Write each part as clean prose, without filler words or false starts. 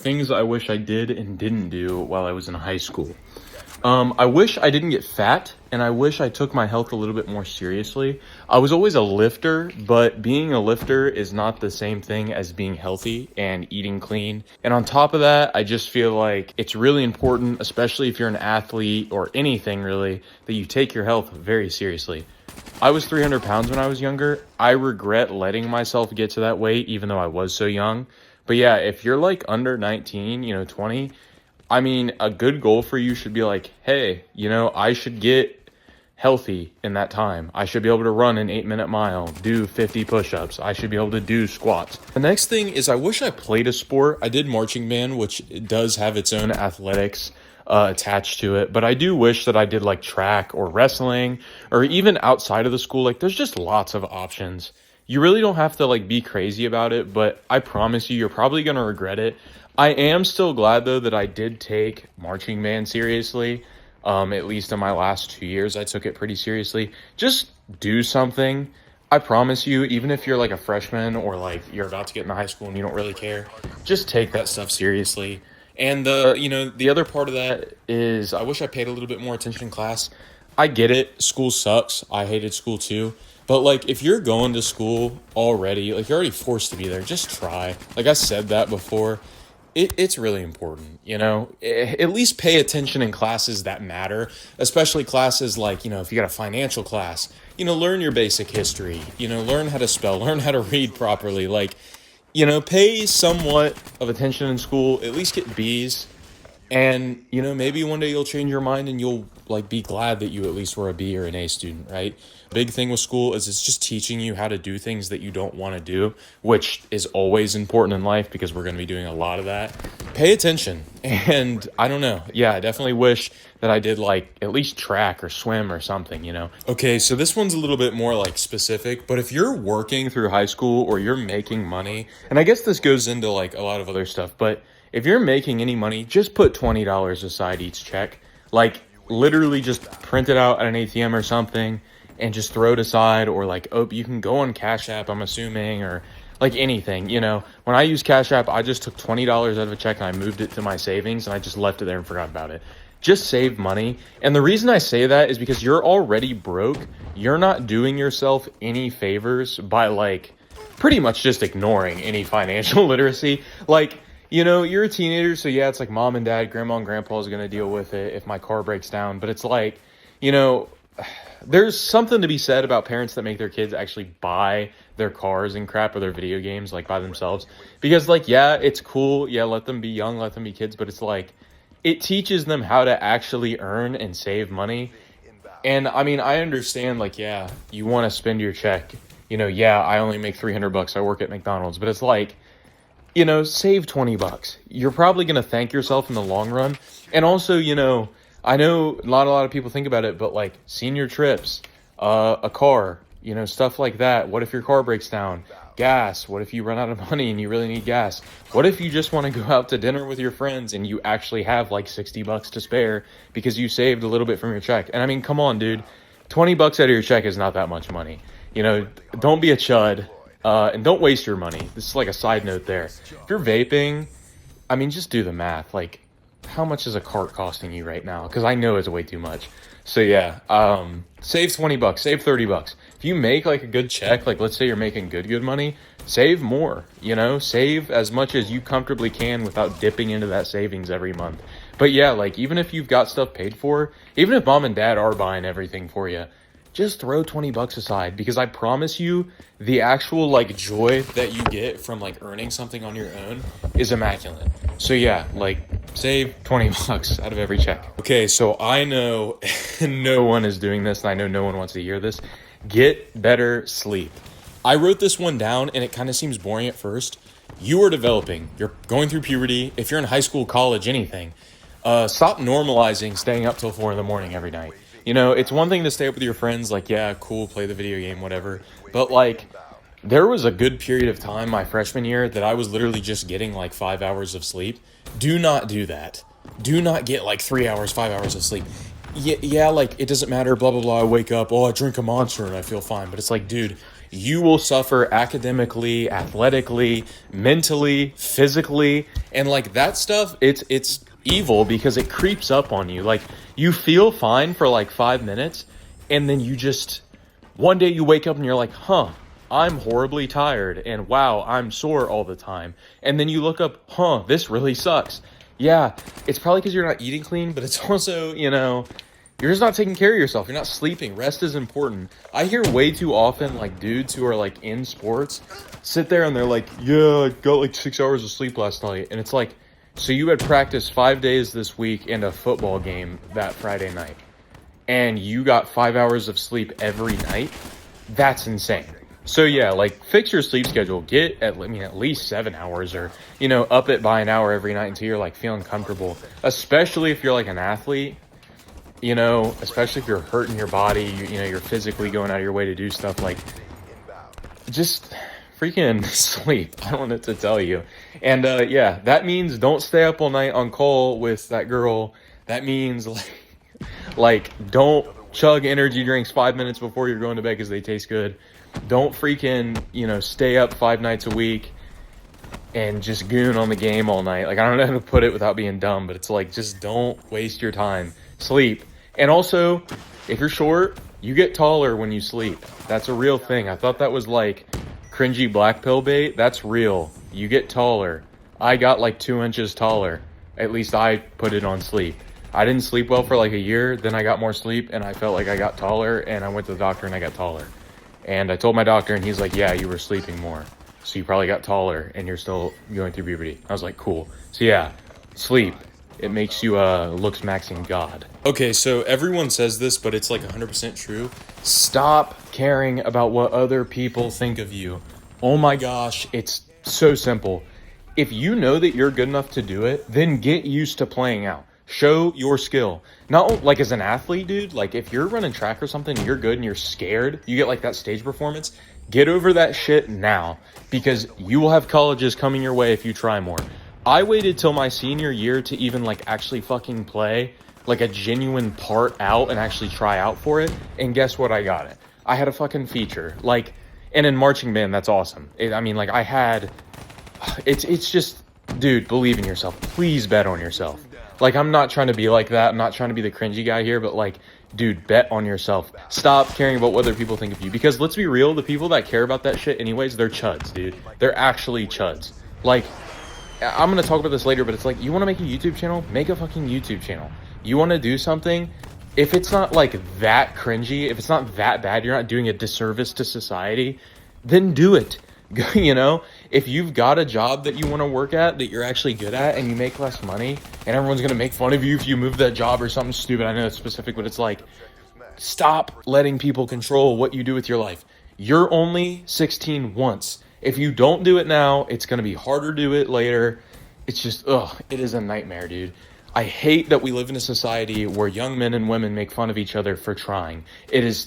Things I wish I did and didn't do while I was in high school. I wish I didn't get fat, and I wish I took my health a little bit more seriously. I was always a lifter, but being a lifter is not the same thing as being healthy and eating clean. And on top of that, I just feel like it's really important, especially if you're an athlete or anything really, that you take your health very seriously. I was 300 pounds when I was younger. I regret letting myself get to that weight, even though I was so young. But yeah, if you're like under 19, 20, I mean, a good goal for you should be like, hey, I should get healthy in that time. I should be able to run an 8-minute mile, do 50 push-ups. I should be able to do squats. The next thing is I wish I played a sport. I did marching band, which does have its own athletics attached to it. But I do wish that I did like track or wrestling or even outside of the school. Like there's just lots of options. You really don't have to like be crazy about it, but I promise you're probably going to regret it. I am still glad though that I did take marching band seriously. At least in my last 2 years, I took it pretty seriously. Just do something. I promise you, even if you're like a freshman or like you're about to get into high school and you don't really care, just take that stuff seriously. And the other part of that is I wish I paid a little bit more attention in class. I get it. School sucks. I hated school too. But like if you're going to school already, like you're already forced to be there, just try. Like I said that before. It's really important, at least pay attention in classes that matter, especially classes like, if you got a financial class, learn your basic history, learn how to spell, learn how to read properly. Like, pay somewhat of attention in school, at least get B's. And, maybe one day you'll change your mind and you'll like be glad that you at least were a B or an A student, right? Big thing with school is it's just teaching you how to do things that you don't want to do, which is always important in life because we're going to be doing a lot of that. Pay attention. And I don't know. Yeah, I definitely wish that I did like at least track or swim or something. Okay, so this one's a little bit more like specific, but if you're working through high school or you're making money, and I guess this goes into like a lot of other stuff, but if you're making any money, just put $20 aside each check. Like literally just print it out at an ATM or something and just throw it aside, or like, oh, you can go on Cash App, I'm assuming, or like anything, When I use Cash App, I just took $20 out of a check and I moved it to my savings and I just left it there and forgot about it. Just save money. And the reason I say that is because you're already broke. You're not doing yourself any favors by like pretty much just ignoring any financial literacy. Like, you're a teenager, so yeah, it's like mom and dad, grandma and grandpa is going to deal with it if my car breaks down. But it's like, there's something to be said about parents that make their kids actually buy their cars and crap or their video games like by themselves. Because like, yeah, it's cool. Yeah, let them be young, let them be kids. But it's like, it teaches them how to actually earn and save money. And I mean, I understand like, yeah, you want to spend your check. Yeah, I only make $300. I work at McDonald's. But it's like, save $20. You're probably going to thank yourself in the long run. And also, I know not a lot of people think about it, but like senior trips, a car, stuff like that. What if your car breaks down? Gas. What if you run out of money and you really need gas? What if you just want to go out to dinner with your friends and you actually have like $60 to spare because you saved a little bit from your check? And I mean, come on, dude, $20 out of your check is not that much money. Don't be a chud. And don't waste your money. This is like a side note there. If you're vaping, I mean, just do the math. Like, how much is a cart costing you right now? Because I know it's way too much. So yeah, save $20, save $30. If you make like a good check, like let's say you're making good money, save more, save as much as you comfortably can without dipping into that savings every month. But yeah, like even if you've got stuff paid for, even if mom and dad are buying everything for you, just throw $20 aside, because I promise you the actual like joy that you get from like earning something on your own is immaculate. So yeah, like save $20 out of every check. Okay, so I know no one is doing this and I know no one wants to hear this. Get better sleep. I wrote this one down and it kind of seems boring at first. You are developing. You're going through puberty. If you're in high school, college, anything, stop normalizing staying up till 4 a.m. every night. It's one thing to stay up with your friends, like, yeah, cool, play the video game, whatever. But, like, there was a good period of time my freshman year that I was literally just getting, like, 5 hours of sleep. Do not do that. Do not get, like, 3 hours, 5 hours of sleep. Yeah, like, it doesn't matter, blah, blah, blah, I wake up, I drink a Monster and I feel fine. But it's like, dude, you will suffer academically, athletically, mentally, physically, and like that stuff, it's evil because it creeps up on you. Like you feel fine for like 5 minutes, and then you just one day you wake up and you're like, huh, I'm horribly tired, and wow, I'm sore all the time. And then you look up, huh, this really sucks. Yeah, it's probably because you're not eating clean, but it's also, you're just not taking care of yourself. You're not sleeping. Rest is important. I hear way too often, like, dudes who are, like, in sports sit there and they're like, yeah, I got, like, 6 hours of sleep last night. And it's like, so you had practice 5 days this week and a football game that Friday night, and you got 5 hours of sleep every night? That's insane. So yeah, like fix your sleep schedule. Get at least 7 hours, or up it by an hour every night until you're like feeling comfortable. Especially if you're like an athlete, especially if you're hurting your body, you're physically going out of your way to do stuff, like just freaking sleep. I don't know what to tell you. And yeah, that means don't stay up all night on call with that girl. That means like don't chug energy drinks 5 minutes before you're going to bed because they taste good. Don't freaking, stay up 5 nights a week and just goon on the game all night. Like, I don't know how to put it without being dumb, but it's like, just don't waste your time. Sleep. And also, if you're short, you get taller when you sleep. That's a real thing. I thought that was like cringy black pill bait. That's real. You get taller. I got like 2 inches taller. At least I put it on sleep. I didn't sleep well for like a year. Then I got more sleep and I felt like I got taller, and I went to the doctor and I got taller. And I told my doctor, and he's like, yeah, you were sleeping more, so you probably got taller and you're still going through puberty. I was like, cool. So yeah, sleep. It makes you looks maxing God. Okay, so everyone says this, but it's like 100% true. Stop caring about what other people think of you. Oh my gosh, it's so simple. If you know that you're good enough to do it, then get used to playing out. Show your skill. Not like as an athlete, dude. Like if you're running track or something and you're good and you're scared, you get like that stage performance, get over that shit now, because you will have colleges coming your way if you try more. I waited till my senior year to even like actually fucking play like a genuine part out and actually try out for it. And guess what? I got it. I had a fucking feature. Like, and in marching band, that's awesome. It's just, dude, believe in yourself. Please bet on yourself. Like, I'm not trying to be like that. I'm not trying to be the cringy guy here, but like, dude, bet on yourself. Stop caring about what other people think of you. Because let's be real, the people that care about that shit anyways, they're chuds, dude. They're actually chuds. Like, I'm going to talk about this later, but it's like, you want to make a YouTube channel? Make a fucking YouTube channel. You want to do something? If it's not like that cringy, if it's not that bad, you're not doing a disservice to society, then do it. If you've got a job that you want to work at that you're actually good at and you make less money and everyone's going to make fun of you if you move that job or something stupid, I know it's specific, but it's like, stop letting people control what you do with your life. You're only 16 once. If you don't do it now, it's going to be harder to do it later. It's just, it is a nightmare, dude. I hate that we live in a society where young men and women make fun of each other for trying.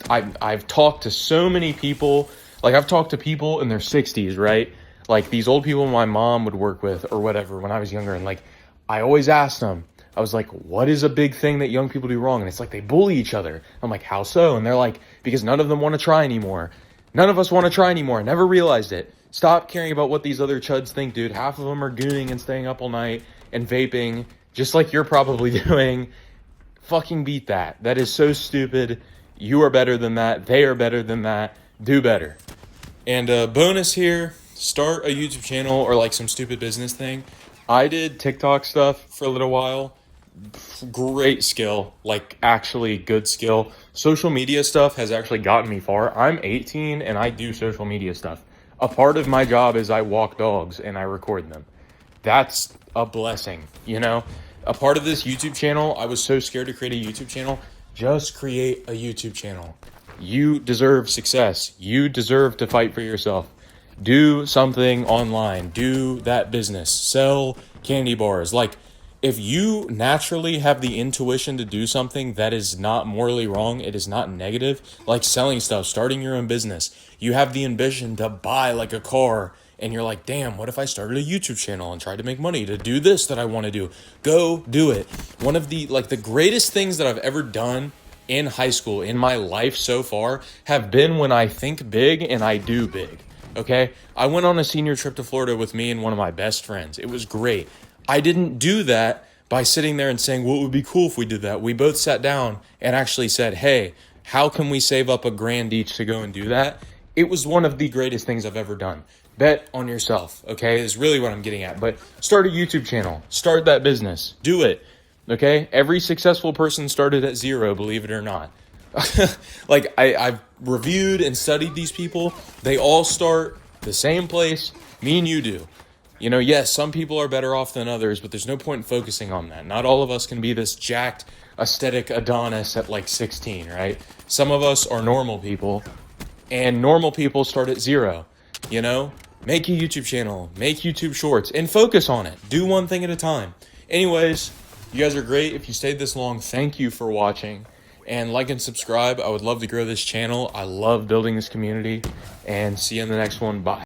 I've talked to so many people. Like, I've talked to people in their 60s, right? Like, these old people my mom would work with or whatever when I was younger. And, like, I always asked them, I was like, what is a big thing that young people do wrong? And it's like, they bully each other. I'm like, how so? And they're like, because none of them want to try anymore. None of us want to try anymore. I never realized it. Stop caring about what these other chuds think, dude. Half of them are gooning and staying up all night and vaping, just like you're probably doing. Fucking beat that. That is so stupid. You are better than that. They are better than that. Do better. And bonus here, start a YouTube channel or like some stupid business thing. I did TikTok stuff for a little while. Great skill, like actually good skill. Social media stuff has actually gotten me far. I'm 18 and I do social media stuff. A part of my job is I walk dogs and I record them. That's a blessing, A part of this YouTube channel, I was so scared to create a YouTube channel. Just create a YouTube channel. You deserve success. You deserve to fight for yourself. Do something online. Do that business. Sell candy bars. Like, if you naturally have the intuition to do something that is not morally wrong, it is not negative, like selling stuff, starting your own business, you have the ambition to buy like a car, and you're like, damn, what if I started a YouTube channel and tried to make money to do this that I want to do? Go do it. One of the greatest things that I've ever done in high school, in my life so far, have been when I think big and I do big. Okay? I went on a senior trip to Florida with me and one of my best friends. It was great. I didn't do that by sitting there and saying, what would be cool if we did that? We both sat down and actually said, hey, how can we save up $1,000 each to go and do that? It was one of the greatest things I've ever done. Bet on yourself, okay, is really what I'm getting at. But start a YouTube channel. Start that business. Do it, okay? Every successful person started at zero, believe it or not. Like, I've reviewed and studied these people. They all start the same place. Me and you do. You know, yes, some people are better off than others, but there's no point in focusing on that. Not all of us can be this jacked, aesthetic Adonis at like 16, right? Some of us are normal people, and normal people start at zero. You know, make a YouTube channel, make YouTube shorts, and focus on it. Do one thing at a time. Anyways, you guys are great. If you stayed this long, thank you for watching. And like and subscribe. I would love to grow this channel. I love building this community. And see you in the next one. Bye.